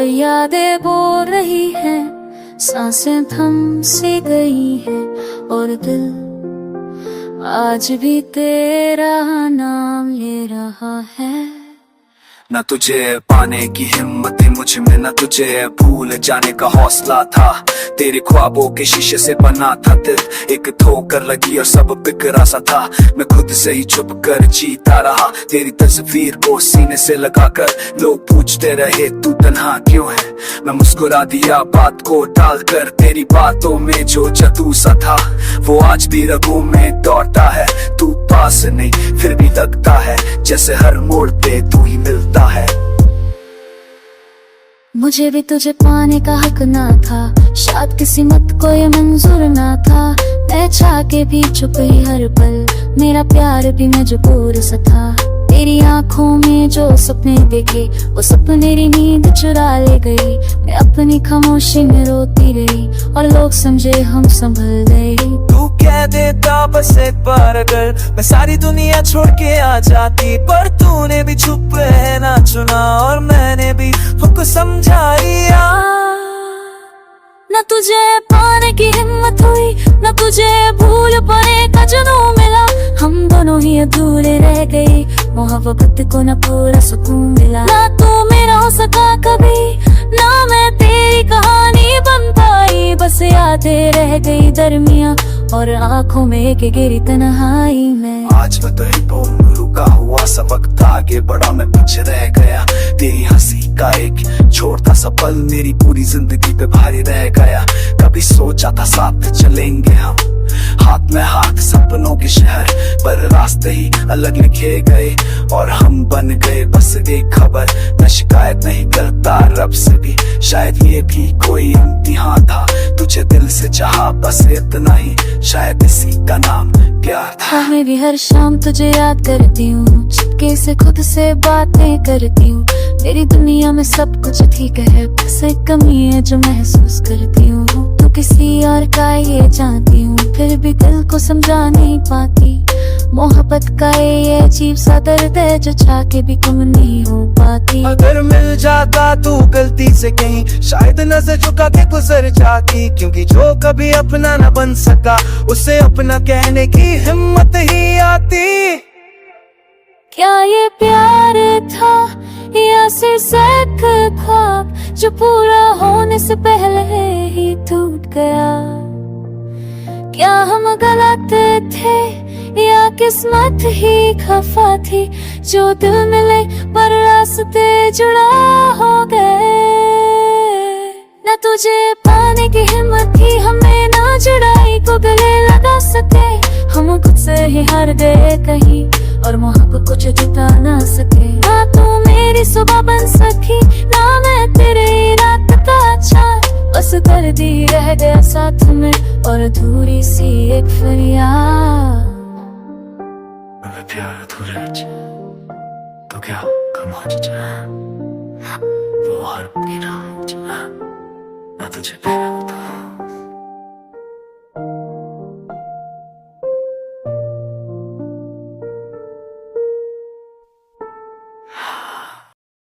यादें बोल रही हैं, सांसें थम सी गई हैं, और दिल आज भी तेरा नाम ले रहा है। न तुझे पाने की हिम्मत थी मुझ में, न तुझे भूल जाने का हौसला था। तेरे ख्वाबों के शीशे से बना था दिल, एक ठोकर लगी और सब बिखरा सा था। मैं खुद से ही छुप कर जीता रहा, तेरी तस्वीर को सीने से लगाकर। लोग पूछते रहे तू तन्हा क्यों है, मैं मुस्कुरा दिया बात को टालकर। तेरी बातों में जो जादू सा था वो आज भी रगों में दौड़ता है। तू पास नहीं फिर भी लगता है जैसे हर मोड़ पे तू ही मिलता है। मुझे भी तुझे पाने का हक ना था, शायद किस्मत को ये मंजूर ना था। मैं चाह के भी छुप गई हर पल, मेरा प्यार भी मजबूर सा था। तेरी आंखों में जो सपने देखे वो सपने मेरी नींद चुरा ले गई। मैं अपनी खामोशी में रोती रही और लोग समझे हम संभल गए। तू कह देता बस एक बार अगर मैं सारी दुनिया छोड़ के आ जाती, पर तूने भी चुप रहना चुना और मैंने भी खुद को समझा लिया। न तुझे पाने की हिम्मत हुई, न तुझे भूल पाने का जुनून मिला। हम दोनों ही अधूरे रह गए, मोहब्बत को न पूरा सुकून मिला। ना तू मेरा हो सका कभी, ना मैं तेरी कहानी बन पाई। बस यादें रह गई दरमिया और आंखों में एक गिरी तन्हाई में। आज मैं तो ही बोल रुका हुआ सा वक्त आगे बढ़ा, मैं पीछे रह गया। तेरी हंसी का एक छोटा सा पल मेरी पूरी जिंदगी पे भारी रह गया। कभी सोचा था साथ चलेंगे हम, हाथ में हाथ सपनों के शहर, पर रास्ते ही अलग लिखे गए और हम बन गए बस एक खबर। मैं शिकायत नहीं करता रब से भी, शायद ये भी कोई इम्तिहान था। तुझे दिल से चाहा बस इतना ही, शायद इसी का नाम प्यार था। मैं भी हर शाम तुझे याद करती हूँ, चुपके से खुद से बातें करती हूँ। मेरी दुनिया में सब कुछ ठीक है, बस एक कमी है जो महसूस करती हूँ। तू किसी और का ये जानती हूँ, फिर भी दिल को समझा नहीं पाती। मोहब्बत का ये अजीब सा दर्द है जो चाह के भी कम नहीं हो पाती। अगर मिल जाता तू गलती से कहीं, शायद नजर झुका के गुजर जाती। क्योंकि जो कभी अपना न बन सका उसे अपना कहने की हिम्मत ही आती। क्या ये प्यार था या सिर्फ एक ख्वाब जो पूरा होने से पहले ही टूट गया? क्या हम गलत थे या किस्मत ही खफा थी, जो दिल मिले पर रास्ते जुड़ा हो गए। न तुझे पाने की हिम्मत थी हमें, ना जुड़ाई को गले लगा सके। हम खुद से ही हार गए कहीं और मोहब्बत कुछ जुटा ना सके। ना तू मेरी सुबह बन सकी, ना मैं तेरे रात का चाँद। बस दर्दी रह गया साथ में और अधूरी सी एक फरियाद। अगर प्यार अधूरा तो क्या कम हो जाए वो हर पीना ना तुझे प्यार होता।